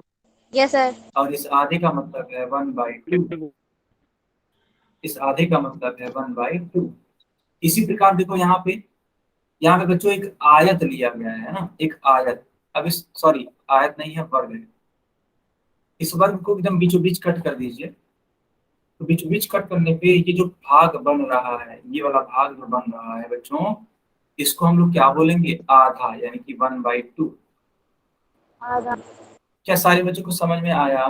Yes sir. और इस आधे का मतलब है 1/2। इस आधे का मतलब है 1/2। इसी प्रकार देखो यहाँ पे बच्चों एक आयत लिया गया है ना, एक आयत। अब इस सॉरी, आयत नहीं है, वर्ग है। इस वर्ग को एकदम बीचों बीच कट कर दीजिए। तो बीचों बीच कट करने पे ये जो भाग बन रहा है, ये वाला भाग जो बन रहा है बच्चों, इसको हम लोग क्या बोलेंगे? आधा, यानी कि 1/2। आधा। क्या सारे बच्चों को समझ में आया?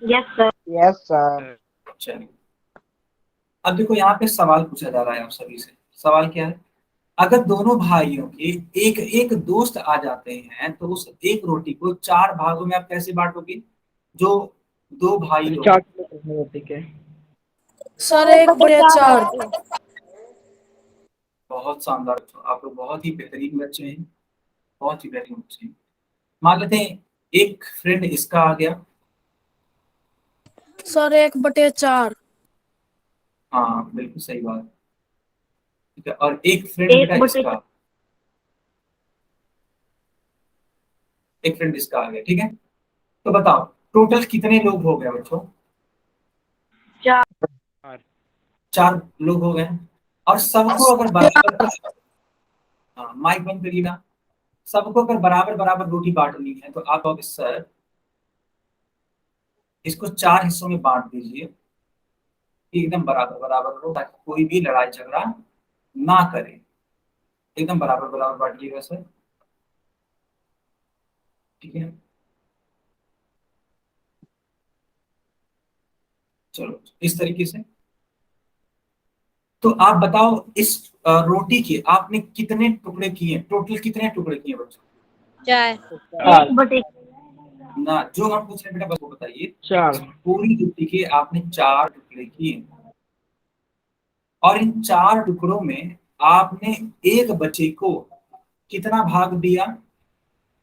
Yes sir. Yes sir. चलिए, अब देखो यहाँ पे सवाल पूछा जा रहा है आप सभी से। सवाल क्या है? अगर दोनों भाइयों के एक एक दोस्त आ जाते हैं, तो उस एक रोटी को 4 भागों में आप कैसे बांटोगे? जो दो भाई लोग। 4 रोटी के। सर 1/4। बहुत शानदार बच्चों, आप लोग बहुत ही बेहतरीन बच्चे हैं, बहुत ही बेहतरीन बच्चे हैं। मान लेते हैं एक फ्रेंड इसका आ गया। सर 1/4। हाँ बिल्कुल सही बात। ठीक है, और एक फ्रेंड बेटा इसका, एक फ्रेंड इसका आ गया। ठीक है, तो बताओ टोटल कितने लोग हो गए बच्चों? 4। 4 लोग हो गए। और सबको अगर बराबर, हाँ माइक बंद करिए ना। सबको अगर बराबर बराबर रोटी बांटनी है, तो आप अब सर इसको 4 हिस्सों में बांट दीजिए, एकदम बराबर बराबर हो, ताकि कोई भी लड़ाई झगड़ा ना करे। एकदम बराबर बराबर बांटिएगा सर। ठीक है, चलो इस तरीके से। तो आप बताओ इस रोटी के आपने कितने टुकड़े किए? टोटल कितने टुकड़े किए बच्चों? 4। 1/4। ना, जो हम पूछ रहे हैं बेटा बस वो बताइए। 4। पूरी रोटी के आपने 4 टुकड़े किए, और इन 4 टुकड़ों में आपने एक बच्चे को कितना भाग दिया?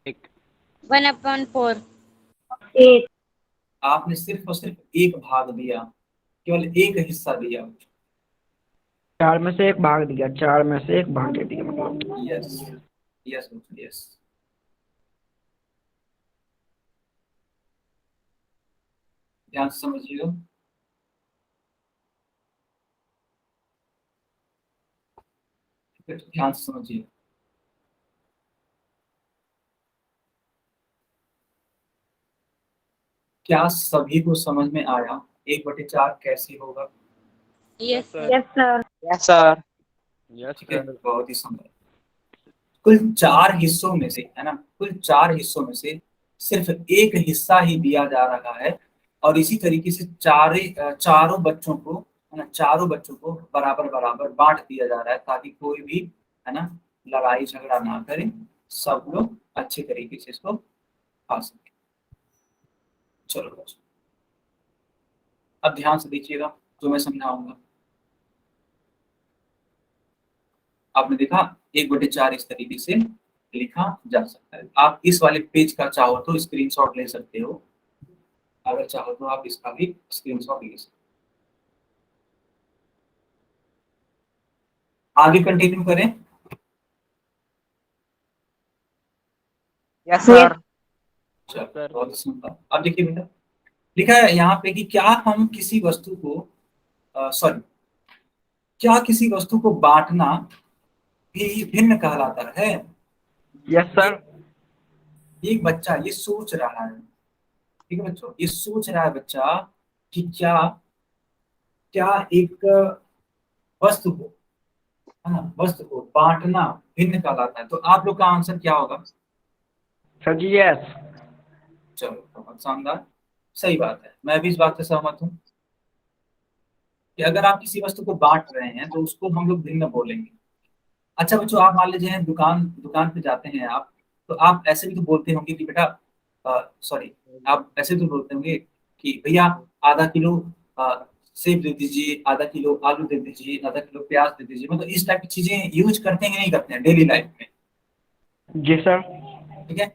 1/4। 8। आपने सिर्फ और सिर्फ एक भाग दिया, केवल एक हिस्सा दिया। 4 में से 1 भाग दिया, 4 में से 1 भाग दे दिया मतलब। Yes, yes yes. ध्यान से समझिएगा। ध्यान से समझिए। क्या सभी को समझ में आया 1/4 कैसे होगा? Yes sir. Yes sir. Yes sir. ठीक है, बहुत ही सुंदर। कुल 4 हिस्सों में से, है ना, कुल 4 हिस्सों में से सिर्फ एक हिस्सा ही दिया जा रहा है। और इसी तरीके से चारों बच्चों को, है ना, चारों बच्चों को बराबर बराबर बांट दिया जा रहा है, ताकि कोई भी, है ना, लड़ाई झगड़ा ना करे, सब लोग अच्छे तरीके से इसको खा सके। चलो बच्चों, अब ध्यान से देखिएगा जो मैं समझाऊंगा। आपने देखा 1/4 इस तरीके से लिखा जा सकता है। आप इस वाले पेज का चाहो तो स्क्रीनशॉट ले सकते हो, अगर चाहो तो आप इसका भी स्क्रीनशॉट ले सकते हो। आगे कंटिन्यू करें। Yes sir. चलो बहुत सुंदर। अब देखिए बेटा, लिखा है यहाँ पे कि क्या हम किसी वस्तु को सॉरी, क्या किसी वस्तु को बांटना भी भिन्न कहलाता है? Yes sir. एक बच्चा ये सोच रहा है, ठीक है बच्चों, ये सोच रहा है बच्चा कि क्या क्या एक वस्तु को है ना, वस्तु को बांटना भिन्न कहलाता है। तो आप लोग का आंसर क्या होगा? सर जी यस। चलो बहुत शानदार, सही बात है, मैं भी इस बात से सहमत हूँ कि अगर आप किसी वस्तु को बांट रहे हैं तो उसको हम लोग भिन्न बोलेंगे। अच्छा बच्चों, आप मान लीजिए दुकान दुकान पे जाते हैं आप, तो आप ऐसे भी तो बोलते होंगे कि बेटा, सॉरी, आप ऐसे तो बोलते होंगे कि भैया आधा किलो सेब दे दीजिए, आधा किलो आलू दे दीजिए, आधा किलो प्याज दे दीजिए। मतलब इस टाइप की चीजें यूज करते हैं कि नहीं करते हैं डेली लाइफ में? जी सर। ठीक है,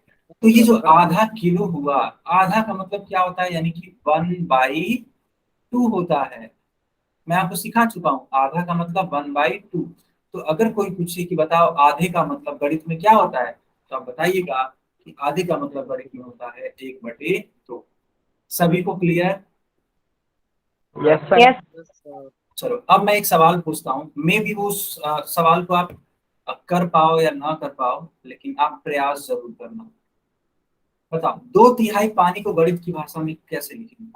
तो ये जो आधा किलो हुआ, आधा का मतलब क्या होता है, यानी कि 1/2 होता है। मैं आपको सिखा चुका हूँ, आधा का मतलब 1/2। तो अगर कोई पूछे कि बताओ आधे का मतलब गणित में क्या होता है, तो आप बताइएगा कि आधे का मतलब गणित में होता है 1/2। सभी को क्लियर? Yes sir. चलो अब मैं एक सवाल पूछता हूँ, मे भी वो सवाल को आप कर पाओ या ना कर पाओ, लेकिन आप प्रयास जरूर करना। बताओ 2/3 पानी को गणित की भाषा में कैसे लिखेंगे?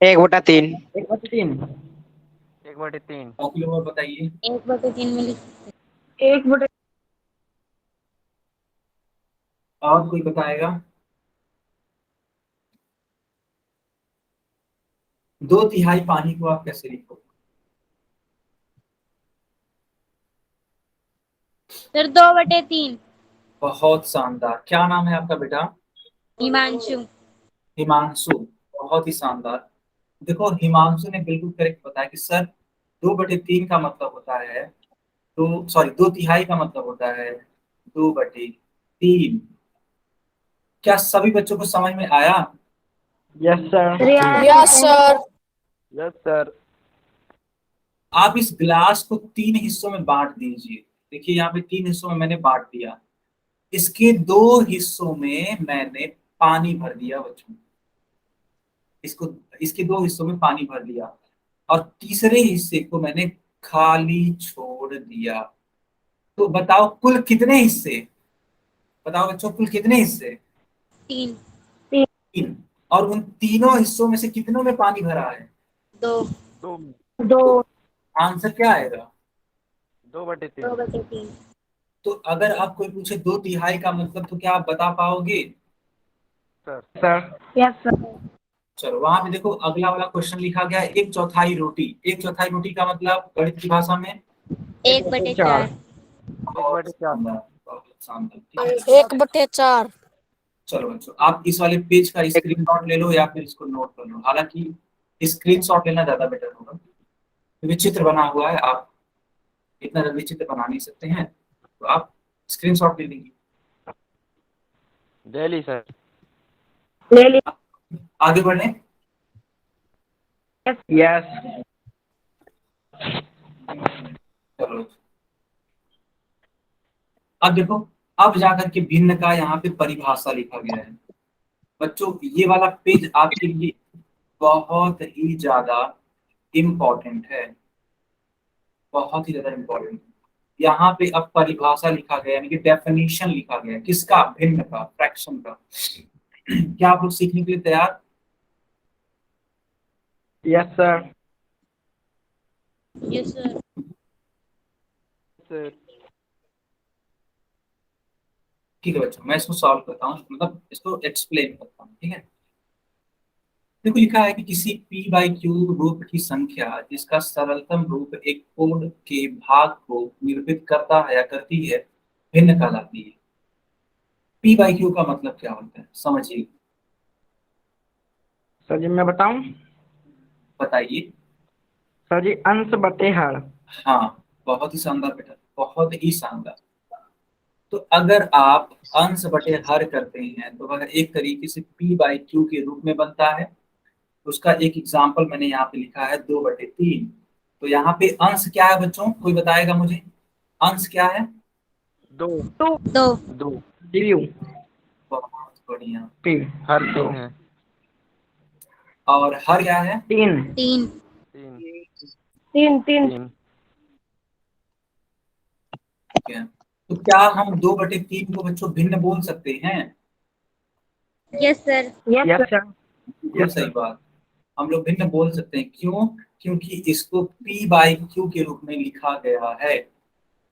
1/3। 1/3। 1/3। बाकी लोग बताइए। 1/3 में लिख 1/3। और कोई बताएगा? 2/3 पानी को आप कैसे लिखोगे? सर 2/3। बहुत शानदार, क्या नाम है आपका बेटा? हिमांशु। हिमांशु, बहुत ही शानदार। देखो हिमांशु ने बिल्कुल करेक्ट बताया कि सर 2/3 का मतलब होता है, तो सॉरी 2/3 का मतलब होता है 2/3। क्या सभी बच्चों को समझ में आया? Yes sir. Yes sir. Yes sir. आप इस ग्लास को 3 हिस्सों में बांट दीजिए। देखिए यहाँ पे 3 हिस्सों में मैंने बांट दिया, इसके 2 हिस्सों में मैंने पानी भर दिया बच्चों, इसको, इसके 2 हिस्सों में पानी भर दिया, और तीसरे हिस्से को मैंने खाली छोड़ दिया। तो बताओ कुल कितने हिस्से? बताओ बच्चों, कुल कितने हिस्से? 3। 3। और उन तीनों हिस्सों में से कितनों में पानी भरा है? 2। 2। 2। आंसर क्या आएगा? 2/3। 2/3। तो अगर आप कोई पूछे 2/3 का मतलब, तो क्या आप बता पाओगे? सर। सर। Yes sir. चलो वहां पे देखो, अगला वाला क्वेश्चन लिखा गया है 1/4 रोटी। 1/4 रोटी का मतलब गणित की भाषा में? 1/4। बहुत 1/4। शानदार, बहुत शानदार, ठीक है। 1/4। चलो बच्चों, आप इस वाले पेज का स्क्रीनशॉट ले लो या फिर इसको नोट कर लो। हालांकि स्क्रीनशॉट लेना ज्यादा बेटर होगा, क्योंकि चित्र बना हुआ है, आप इतना जल्दी चित्र बना नहीं सकते हैं, तो आप स्क्रीनशॉट ले लीजिए। Daily sir. ले ली। आगे बढ़े। यस। चलो अब देखो, अब जाकर के भिन्न का यहाँ पे परिभाषा लिखा गया है। बच्चों ये वाला पेज आपके लिए बहुत ही ज्यादा इम्पोर्टेंट है, बहुत ही ज्यादा इम्पोर्टेंट। यहाँ पे अब परिभाषा लिखा गया, यानी कि डेफिनेशन लिखा गया है, किसका? भिन्न का, फ्रैक्शन का। क्या आप लोग सीखने के लिए तैयार? Yes sir. Yes sir. Sir. ठीक है बच्चों, मैं इसको सॉल्व करता हूँ, मतलब इसको एक्सप्लेन करता हूँ, ठीक है। देखो लिखा है कि किसी p/q रूप की संख्या जिसका सरलतम रूप एक कोड के भाग को निरूपित करता है या करती है, भिन्न कहलाती है। p/q का मतलब क्या होता है, समझिए। सर जी मैं बताऊं? बताइए। सर जी अंश बटे हर। हाँ बहुत ही शानदार बेटा, बहुत ही शानदार। तो अगर आप अंश बटे हर करते हैं तो अगर एक तरीके से p/q के रूप में बनता है, उसका एक एग्जाम्पल मैंने यहाँ पे लिखा है 2/3। तो यहाँ पे अंश क्या है बच्चों, कोई बताएगा मुझे? अंश क्या है? 2। 2। 2। क्यू। बहुत बढ़िया। पी। हर 3 है। और हर क्या है? 3। 3। 3। 3। 3। ठीक है, तो क्या हम 2/3 को बच्चों भिन्न बोल सकते हैं? Yes sir. Yes yes sir. Sir. बिल्कुल यस सही सर। बात, हम लोग भिन्न बोल सकते हैं। क्यों? क्योंकि इसको p बाई क्यू के रूप में लिखा गया है।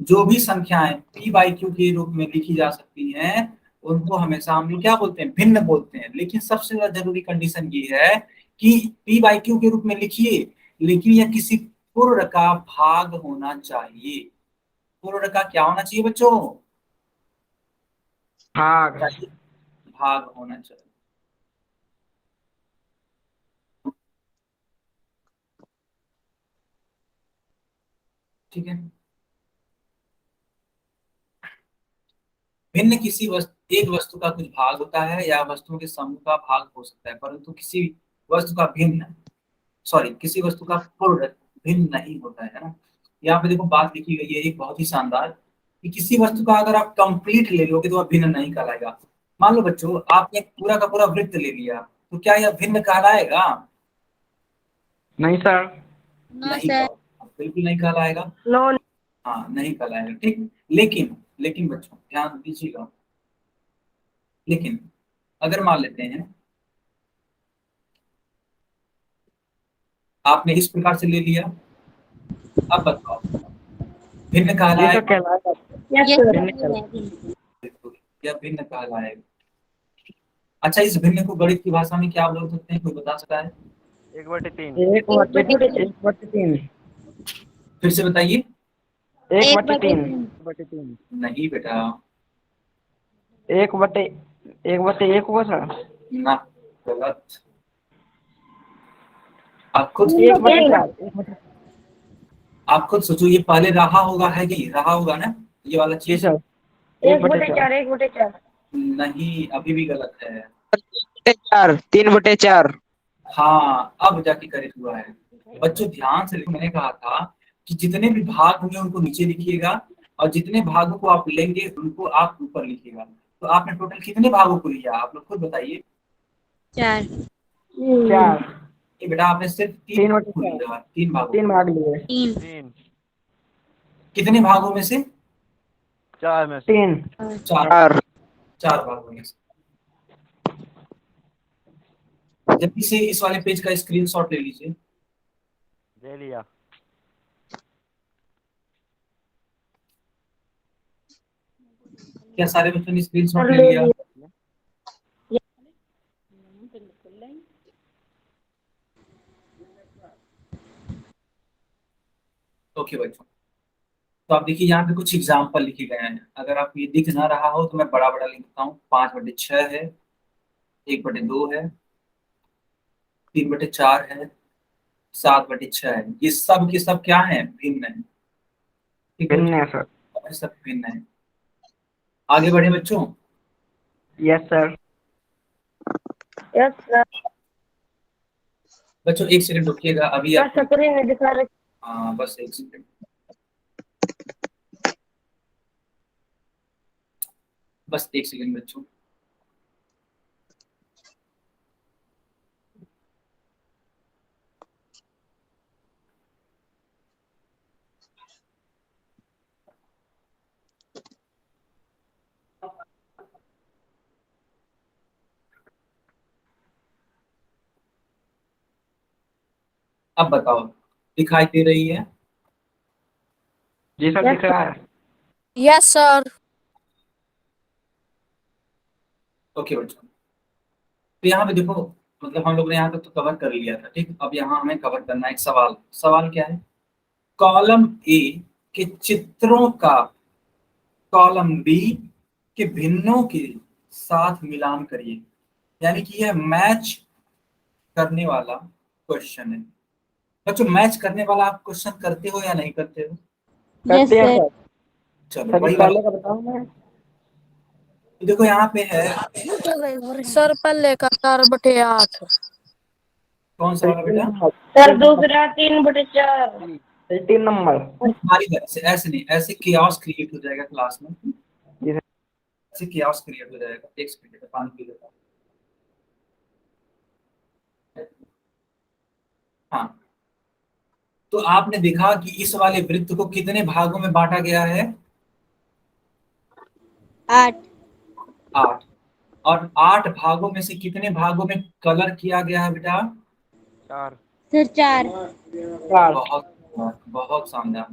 जो भी संख्याएं p बाई क्यू के रूप में लिखी जा सकती हैं उनको हमेशा हम लोग क्या बोलते हैं, भिन्न बोलते हैं। लेकिन सबसे ज्यादा जरूरी कंडीशन ये है कि p बाई क्यू के रूप में लिखिए, लेकिन यह किसी पूर्ण का भाग होना चाहिए। पूर्ण का क्या होना चाहिए बच्चों? भाग। भाग होना चाहिए। ठीक है। भिन्न किसी वस्तु, एक वस्तु का कुछ भाग होता है या वस्तुओं के समूह का भाग हो सकता है, परंतु किसी वस्तु का भिन्न, सॉरी किसी वस्तु का पूर्ण भिन्न नहीं होता है ना। यहाँ पे देखो बात लिखी गई है एक बहुत ही शानदार, कि किसी वस्तु का अगर आप कंप्लीट ले लोगे तो वह भिन्न नहीं कहलाएगा। मान लो बच्चों आपने पूरा का पूरा वृत्त ले लिया, तो क्या यह भिन्न कहलाएगा? नहीं सर। नहीं बिल्कुल नहीं कहलाएगा। नो। हाँ नहीं कहलाएगा, ठीक। लेकिन बच्चों ध्यान दीजिएगा, लेकिन अगर मान लेते हैं आपने इस प्रकार से ले लिया, अब बताओ भिन्न ये तो कहलाएगा? कहलाएगा। यस भिन्न सर। बिल्कुल, यह भिन्न कहलाएगा। अच्छा, इस भिन्न को गणित की भाषा में क्या बोल सकते हैं, कोई बता सकता है? 1/3। 1/3। फिर से बताइए। 1/3। नहीं बेटा, 1/1 होगा सर। ना, गलत। आप खुद 1/4। आप खुद सोचो, ये पहले रहा होगा, है कि रहा होगा ना ये वाला जी चीज? सर। 1/4 1/4। नहीं, अभी भी गलत है। 3/4। हाँ अब जाके करेक्ट हुआ है। बच्चों ध्यान से लिखो, मैंने कहा था कि जितने भी भाग होंगे उनको नीचे लिखिएगा और जितने भागों को आप लेंगे उनको आप ऊपर लिखिएगा। तो आपने टोटल कितने भागों को लिया, आप लोग खुद बताइए। 4। 4। ये बेटा आपने सिर्फ 3 भागों को लिया, 3 भागों। 3 भाग लिए। 3। कितने भागों में से? 4 में 3। 4 भागों में से। जल्दी से इस वाले पेज का स्क्रीनशॉट ले लीजिए। ले लिया। क्या सारे बच्चों ने स्क्रीनशॉट ले लिया? ओके बच्चों, तो आप देखिए यहाँ पे कुछ एग्जाम्पल लिखे गए हैं। अगर आप ये दिख ना रहा हो तो मैं बड़ा बड़ा लिखता हूँ। 5/6 है, 1/2 है, 3/4 है, 7/6 है। ये सब के सब क्या है, भिन्न है। ठीक है भिन्न है सर। और सब भिन्न है। आगे बढ़े बच्चों। Yes sir. Yes sir. बच्चों एक सेकंड रुकिएगा, अभी सर आप, स्क्रीन में दिखा रहे। हाँ बस एक सेकंड, बस एक सेकंड बच्चों। अब बताओ, दिखाई दे रही है? जी सर दिख रहा है। Yes sir. ओके बच्चों, तो यहाँ पे देखो, मतलब हम लोग ने यहाँ तक तो कवर कर लिया था, ठीक। अब यहाँ हमें कवर करना है एक सवाल। सवाल क्या है? कॉलम ए के चित्रों का कॉलम बी के भिन्नों के साथ मिलान करिए। यानी कि यह मैच करने वाला क्वेश्चन है। बच्चों मैच करने वाला आप क्वेश्चन करते हो या नहीं करते हो? करते हैं सर। चलो सर वही पहले वाला। का बताऊं मैं। देखो यहाँ पे है, सर पहले का 4/8। कौन सा वाला बेटा? सर दूसरा 3/4। 3 नंबर। हमारी तरह से ऐसे नहीं, ऐसे कियास क्रिएट हो जाएगा क्लास में। जी सर। ऐसे कियास क्रिएट हो जाएगा। एक सेकंड पानी पी लेता हूं। हाँ, तो आपने देखा कि इस वाले वृत्त को कितने भागों में बांटा गया है? 8। 8। और 8 भागों में से कितने भागों में कलर किया गया है बेटा? 4। सर 4। 4 बहुत शानदार।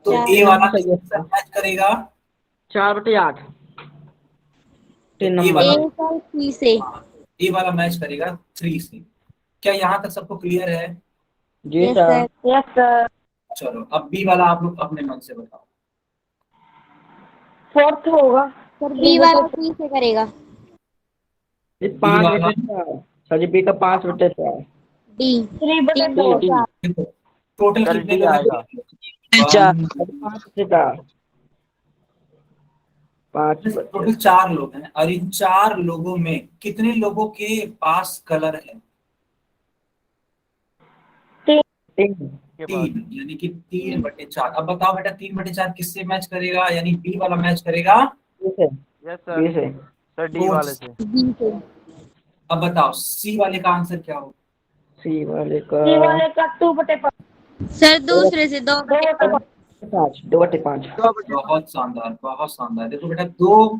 तो चार। ए वाला सही है। किससे मैच करेगा? 4/8 3 ए नंबर। वाला, सर 3 से। ए वाला मैच करेगा 3 से। क्या यहाँ तक सबको क्लियर है? जी yes sir. Sir. Yes sir. चलो अब बी वाला आप लोग अपने मन से बताओ। 4 होगा। सर बी वाला 3 से करेगा। ये बी वाला 5/4 सर जी, बी का 5/4। डी। 3/4। डी देखो टोटल सर कितने डी लोग आएगा। हैं? चार। 5/4 5 टोटल 4 लोग हैं और इन 4 लोगों में कितने लोगों के पास कलर है? 3। के बाद 3, यानी कि 3/4। अब बताओ बेटा 3/4 किससे मैच करेगा? यानी बी वाला मैच करेगा बी से। Yes sir. बी से। सर डी फोर्थ वाले से। से। बी से। अब बताओ सी वाले का आंसर क्या होगा? सी वाले का सी वाले का 2/5। सर दूसरे से 2। 2/5। 2/5। बहुत शानदार, बहुत शानदार। देखो बेटा 2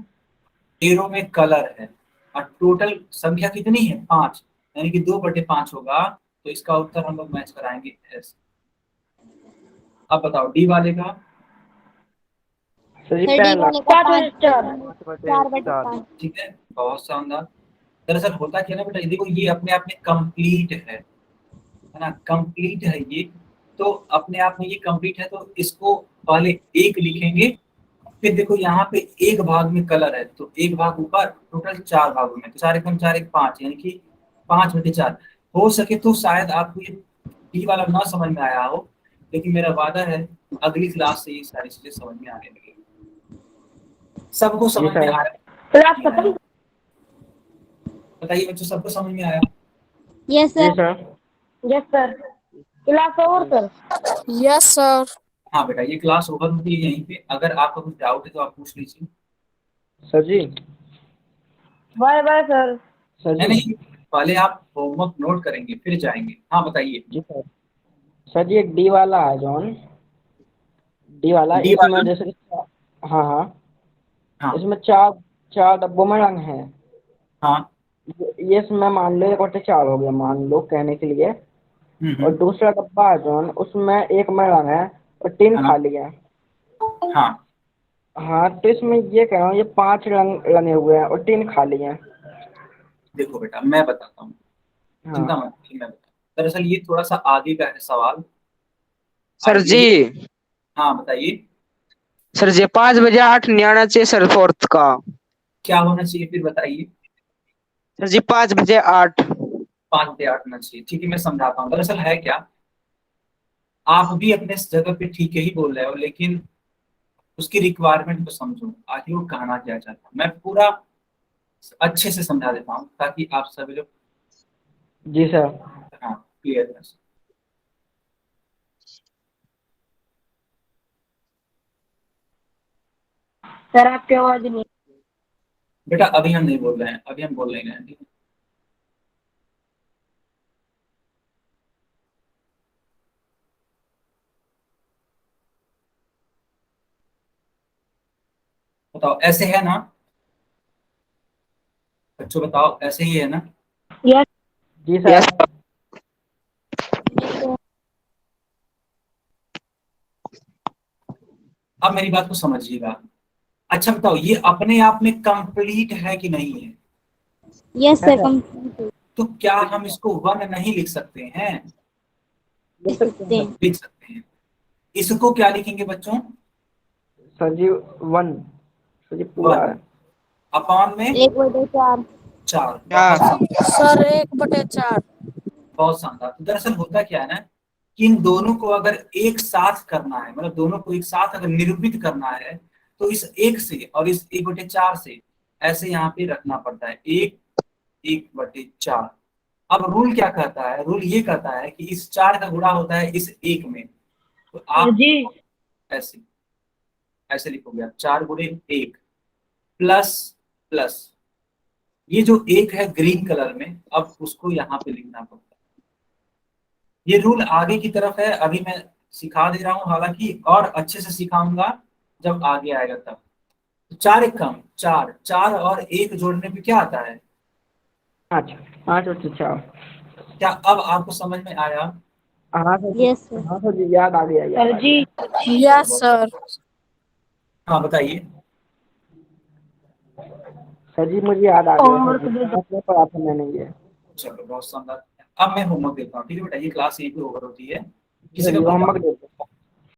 एरो में कलर है और टोटल संख्या कितनी है? 5, यानी कि 2/5 होगा। तो इसका उत्तर हम लोग मैच कराएंगे एस। अब बताओ डी वाले का। सर जी सर डी पहला। वाले का 5/4। 4/5। ठीक है, बहुत शानदार। दरअसल होता क्या है ना बेटा, ये देखो ये अपने आप में कंप्लीट है ना, कंप्लीट है ये। तो अपने आप में ये कंप्लीट है, तो इसको पहले 1 लिखेंगे। फिर देखो यहाँ पे एक भाग में कलर है, तो एक भाग ऊपर, टोटल 4 भागों में, तो 4 एकम 4 एक 5, यानी कि 5/4। हो सके तो शायद आपको ये डी वाला ना समझ में आया हो, लेकिन मेरा वादा है अगली क्लास से ये सारी चीजें समझ में आने लगेगी। सबको जी समझ में सर। आया? क्लास खत्म। बताइए बच्चों, सबको समझ में आया? यस जी sir. Sir. Yes sir. Class over sir. Yes sir. हाँ बेटा, ये क्लास ओवर होती है यहीं पे। अगर आपका कुछ डाउट है तो आप पूछ लीजिए। सर जी। Bye bye sir. सर नहीं जी। नहीं, पहले आप होमवर्क नोट करेंगे फिर जाएंगे। हाँ बताइए। जी सर। सर जी एक डी वाला है जॉन। डी वाला डी इसमें वाला। जैसे हाँ हाँ, हाँ इसमें 4 डब्बों में रंग है। हाँ। ये इसमें मान लो 1/4 हो गया, मान लो कहने के लिए। और हम्म। दूसरा डब्बा है जॉन, उसमें 1 में रंग है और 3 हाँ खाली है। हाँ। हाँ, तो इसमें ये कह रहा हूँ, ये 5 रंग रंगे हुए हैं और 3 खाली हैं। देखो बेटा मैं बताता हूँ, चिंता हाँ मत करिए, मैं बताता हूँ। दरअसल ये थोड़ा सा आगे का है सवाल। सर जी। हाँ बताइए। सर जी 5/8 नहीं आना चाहिए सर, फोर्थ का। क्या होना चाहिए फिर बताइए? सर जी 5/8। 5/8 होना चाहिए। ठीक है, मैं समझाता हूँ। दरअसल है क्या, आप भी अपने इस जगह पे ठीक ही बोल रहे हो, लेकिन उसकी रिक्वायरमेंट को समझो, आखिर वो कहना क्या चाहता है। मैं पूरा अच्छे से समझा देता हूँ ताकि आप सभी लोग जी सर। हाँ क्लियर कर सकें। सर आपकी आवाज नहीं। बेटा अभी हम नहीं बोल रहे हैं, अभी हम बोल नहीं रहे हैं, ठीक है? बताओ ऐसे है ना बच्चों, बताओ ऐसे ही है ना? यस। जी सर। यस। अब मेरी बात को समझिएगा। अच्छा बताओ, ये अपने आप में कंप्लीट है कि नहीं है? Yes sir. तो क्या हम इसको 1 नहीं लिख सकते हैं? लिख सकते हैं। लिख सकते हैं। इसको क्या लिखेंगे बच्चों? सर जी 1। सर जी पूरा 1 है। अपॉन में 1/4। 4। सर 1/4। बहुत शानदार। तो दरअसल होता क्या है ना, कि इन दोनों को अगर एक साथ करना है, मतलब दोनों को एक साथ अगर निरूपित करना है, तो इस 1 से और इस 1/4 से ऐसे यहाँ पे रखना पड़ता है। 1/4। अब रूल क्या कहता है? रूल ये कहता है कि इस 4 का गुणा होता है इस 1 में। तो आप जी। ऐसे ऐसे लिखोगे आप, 4 × 1 प्लस प्लस ये जो 1 है ग्रीन कलर में, अब उसको यहाँ पे लिखना पड़ता है। ये रूल आगे की तरफ है, अभी मैं सिखा दे रहा हूँ, हालांकि और अच्छे से सिखाऊंगा जब आगे आएगा तब। 4 एकम 4, 4 और 1 जोड़ने पे क्या आता है? 5 5/4। क्या अब आपको समझ में आया? हाँ सर यस सर। हाँ सर जी याद आ गया सर याद आ जी गया। Yes sir. हाँ बताइए। सर जी मुझे याद आ गया सर होमवर्क जी, दे दो। क्लास में पढ़ा था मैंने ये। चलो बहुत शानदार। अब मैं होमवर्क देता हूँ, ठीक है बेटा, ये क्लास यहीं पे ओवर होती है। किसी का चलिए कोई होमवर्क दे दो।